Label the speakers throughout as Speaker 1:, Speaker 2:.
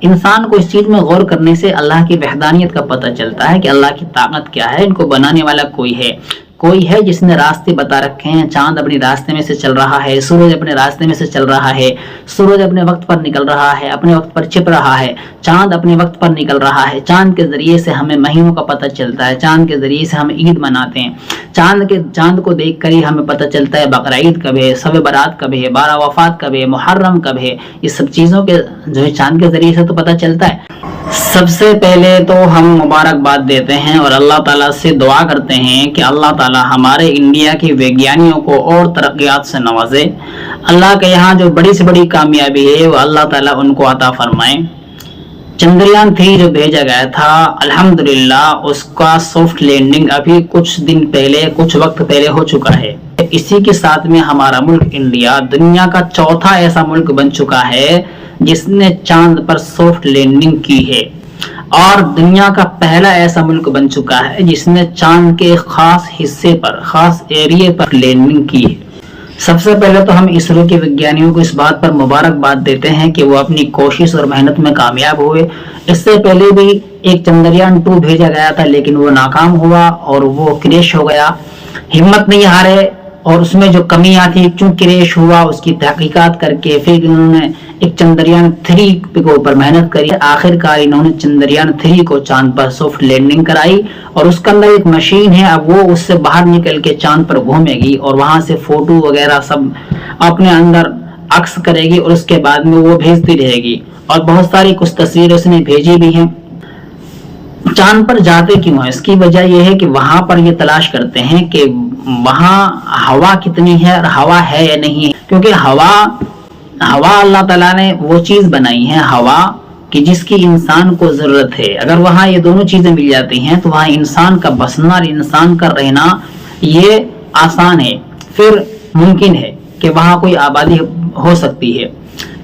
Speaker 1: انسان کو اس چیز میں غور کرنے سے اللہ کی وحدانیت کا پتہ چلتا ہے کہ اللہ کی طاقت کیا ہے، ان کو بنانے والا کوئی ہے جس نے راستے بتا رکھے ہیں۔ چاند اپنے راستے میں سے چل رہا ہے، سورج اپنے راستے میں سے چل رہا ہے، سورج اپنے وقت پر نکل رہا ہے، اپنے وقت پر چھپ رہا ہے، چاند اپنے وقت پر نکل رہا ہے۔ چاند کے ذریعے سے ہمیں مہینوں کا پتہ چلتا ہے، چاند کے ذریعے سے ہم عید مناتے ہیں، چاند کو دیکھ کر ہی ہمیں پتہ چلتا ہے بقر عید کب ہے، شب برات کب ہے، 12 وفات کب ہے، محرم کب ہے۔ یہ سب چیزوں کے جو ہے چاند کے ذریعے سے تو پتہ چلتا ہے۔ سب سے پہلے تو ہم مبارکباد دیتے ہیں اور اللہ تعالیٰ سے دعا کرتے ہیں کہ اللہ تعالیٰ ہمارے انڈیا کے ویگیانیوں کو اور ترقیات سے نوازے۔ اللہ کے یہاں جو بڑی سے بڑی کامیابی ہے وہ اللہ تعالیٰ ان کو عطا فرمائے۔ چندریان 3 جو بھیجا گیا تھا، الحمدللہ اس کا سافٹ لینڈنگ ابھی کچھ وقت پہلے ہو چکا ہے۔ اسی کے ساتھ میں ہمارا ملک انڈیا دنیا کا چوتھا ایسا ملک بن چکا ہے جس نے چاند پر سافٹ لینڈنگ کی ہے، اور دنیا کا پہلا ایسا ملک بن چکا ہے جس نے چاند کے خاص حصے پر، خاص ایریے پر لینڈنگ کی ہے۔ سب سے پہلے تو ہم اسرو کے ویگیانیوں کو اس بات پر مبارکباد دیتے ہیں کہ وہ اپنی کوشش اور محنت میں کامیاب ہوئے۔ اس سے پہلے بھی ایک چندریان 2 بھیجا گیا تھا لیکن وہ ناکام ہوا اور وہ کریش ہو گیا۔ ہمت نہیں ہارے اور اس میں جو کمیاں تھی کیوں کریش ہوا اس کی تحقیقات کر کے پھر انہوں نے ایک چندریان 3 کے اوپر محنت کری۔ آخر کار انہوں نے چندریان 3 کو چاند پر سافٹ لینڈنگ کرائی، اور اس کے اندر ایک مشین ہے، اب وہ اس سے باہر نکل کے چاند پر گھومے گی اور وہاں سے فوٹو وغیرہ سب اپنے اندر عکس کرے گی اور اس کے بعد میں وہ بھیجتی رہے گی، اور بہت ساری کچھ تصویریں اس نے بھیجی بھی ہیں۔ چاند پر جاتے کیوں ہیں؟ اس کی وجہ یہ ہے کہ وہاں پر یہ تلاش کرتے ہیں کہ وہاں ہوا کتنی ہے اور ہوا ہے یا نہیں ہے، کیونکہ ہوا اللہ تعالیٰ نے وہ چیز بنائی ہے، ہوا کہ جس کی انسان کو ضرورت ہے۔ اگر وہاں یہ دونوں چیزیں مل جاتی ہیں تو وہاں انسان کا بسنا اور انسان کا رہنا یہ آسان ہے، پھر ممکن ہے کہ وہاں کوئی آبادی ہو سکتی ہے،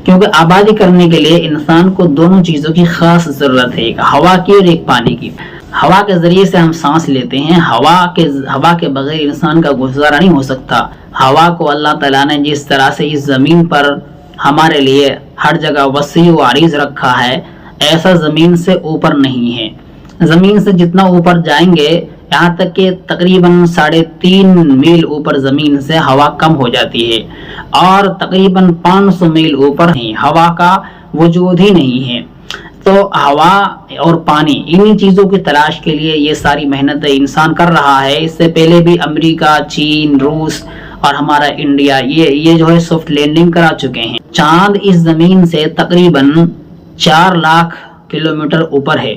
Speaker 1: کیونکہ آبادی کرنے کے لیے انسان کو دونوں چیزوں کی خاص ضرورت ہے، ایک ہوا کی اور ایک پانی کی۔ ہوا کے ذریعے سے ہم سانس لیتے ہیں، ہوا کے بغیر انسان کا گزارا نہیں ہو سکتا۔ ہوا کو اللہ تعالیٰ نے جس طرح سے اس زمین پر ہمارے لیے ہر جگہ وسیع و عریض رکھا ہے، ایسا زمین سے اوپر نہیں ہے۔ زمین سے جتنا اوپر جائیں گے، یہاں تک کہ تقریباً 3.5 میل اوپر زمین سے ہوا کم ہو جاتی ہے، اور تقریباً 500 میل اوپر ہوا کا وجود ہی نہیں ہے۔ تو ہوا اور پانی، انہی چیزوں کی تلاش کے لیے یہ ساری محنتیں انسان کر رہا ہے۔ اس سے پہلے بھی امریکہ، چین، روس اور ہمارا انڈیا یہ جو ہے سافٹ لینڈنگ کرا چکے ہیں۔ چاند اس زمین سے تقریباً 4 لاکھ کلومیٹر اوپر ہے،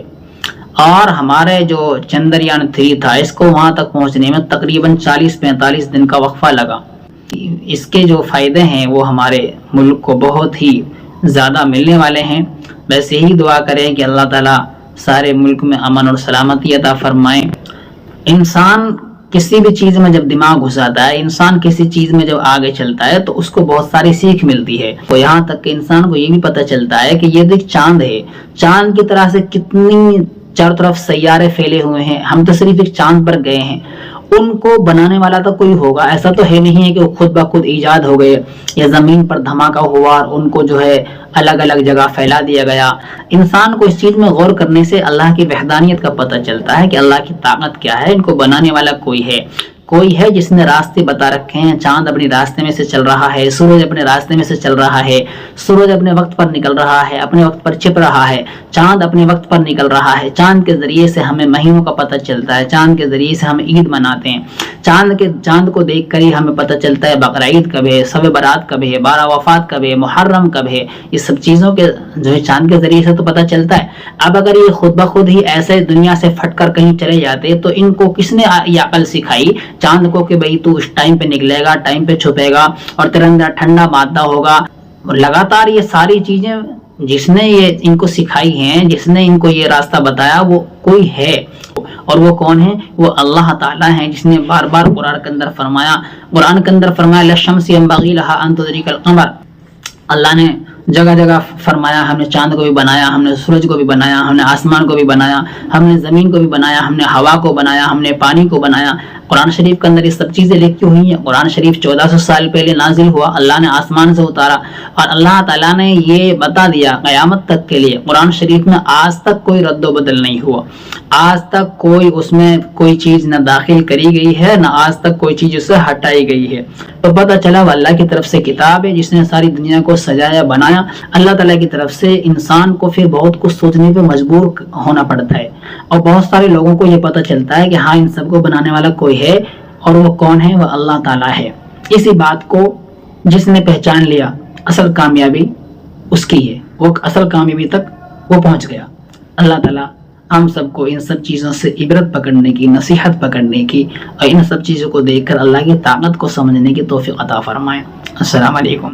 Speaker 1: اور ہمارے جو چندریان 3 تھا اس کو وہاں تک پہنچنے میں تقریباً 40-45 دن کا وقفہ لگا۔ اس کے جو فائدے ہیں وہ ہمارے ملک کو بہت ہی زیادہ ملنے والے ہیں۔ بس یہی دعا کریں کہ اللہ تعالیٰ سارے ملک میں امن اور سلامتی عطا فرمائے۔ انسان کسی بھی چیز میں جب دماغ گھساتا ہے، انسان کسی چیز میں جب آگے چلتا ہے تو اس کو بہت ساری سیکھ ملتی ہے، تو یہاں تک کہ انسان کو یہ بھی پتہ چلتا ہے کہ یہ دیکھ چاند ہے، چاند کی طرح سے کتنی چاروں طرف سیارے پھیلے ہوئے ہیں، ہم تو صرف ایک چاند پر گئے ہیں، ان کو بنانے والا تو کوئی ہوگا۔ ایسا تو ہے نہیں ہے کہ وہ خود بخود ایجاد ہو گئے یا زمین پر دھماکہ ہوا اور ان کو جو ہے الگ الگ جگہ پھیلا دیا گیا۔ انسان کو اس چیز میں غور کرنے سے اللہ کی وحدانیت کا پتہ چلتا ہے کہ اللہ کی طاقت کیا ہے، ان کو بنانے والا کوئی ہے جس نے راستے بتا رکھے ہیں۔ چاند اپنے راستے میں سے چل رہا ہے، سورج اپنے راستے میں سے چل رہا ہے، سورج اپنے وقت پر نکل رہا ہے، اپنے وقت پر چھپ رہا ہے، چاند اپنے وقت پر نکل رہا ہے۔ چاند کے ذریعے سے ہمیں مہینوں کا پتہ چلتا ہے، چاند کے ذریعے سے ہم عید مناتے ہیں، چاند کو دیکھ کر ہی ہمیں پتہ چلتا ہے بقر عید کب ہے، شب برات کب ہے، 12 وفات کب ہے، محرم کب ہے۔ یہ سب چیزوں کے جو ہے چاند کے ذریعے سے تو پتہ چلتا ہے۔ اب اگر یہ خود بخود ہی ایسے دنیا سے پھٹ کر کہیں چلے جاتے تو ان کو کس نے یہ عقل سکھائی چاند کو کہ بھئی تو اس ٹائم پہ نکلے گا، ٹائم پہ چھپے گا اور تیرے اندر ٹھنڈا مادہ ہوگا۔ لگاتار یہ ساری چیزیں جس نے یہ ان کو سکھائی ہیں، جس نے ان کو یہ راستہ بتایا، وہ کوئی ہے، اور وہ کون ہے؟ وہ اللہ تعالیٰ ہیں، جس نے بار بار قرآن کے اندر فرمایا لَلشَّمْسِ يَنبَغِي لَهَا أَن تُدْرِكَ الْقَمَرَ۔ اللہ نے جگہ جگہ فرمایا ہم نے چاند کو بھی بنایا، ہم نے سورج کو بھی بنایا، ہم نے آسمان کو بھی بنایا، ہم نے زمین کو بھی بنایا، ہم نے ہوا کو بنایا، ہم نے پانی کو بنایا۔ قرآن شریف کے اندر یہ سب چیزیں لکھی ہوئی ہیں۔ قرآن شریف 1400 سال پہلے نازل ہوا، اللہ نے آسمان سے اتارا، اور اللہ تعالیٰ نے یہ بتا دیا قیامت تک کے لیے۔ قرآن شریف میں آج تک کوئی رد و بدل نہیں ہوا، آج تک کوئی اس میں کوئی چیز نہ داخل کری گئی ہے، نہ آج تک کوئی چیز اسے ہٹائی گئی ہے۔ تو پتہ چلا وہ اللہ کی طرف سے کتاب ہے جس نے ساری دنیا کو سجایا بنایا۔ اللہ تعالیٰ کی طرف سے انسان کو پھر بہت کچھ سوچنے پہ مجبور ہونا پڑتا ہے، اور بہت سارے لوگوں کو یہ پتہ چلتا ہے کہ ہاں ان سب کو بنانے والا کوئی ہے، اور وہ کون ہے؟ وہ اللہ تعالیٰ ہے۔ اسی بات کو جس نے پہچان لیا، اصل کامیابی اس کی ہے، وہ اصل کامیابی تک وہ پہنچ گیا۔ اللہ تعالیٰ ہم سب کو ان سب چیزوں سے عبرت پکڑنے کی، نصیحت پکڑنے کی، اور ان سب چیزوں کو دیکھ کر اللہ کی طاقت کو سمجھنے کی توفیق عطا فرمائے۔ السلام علیکم۔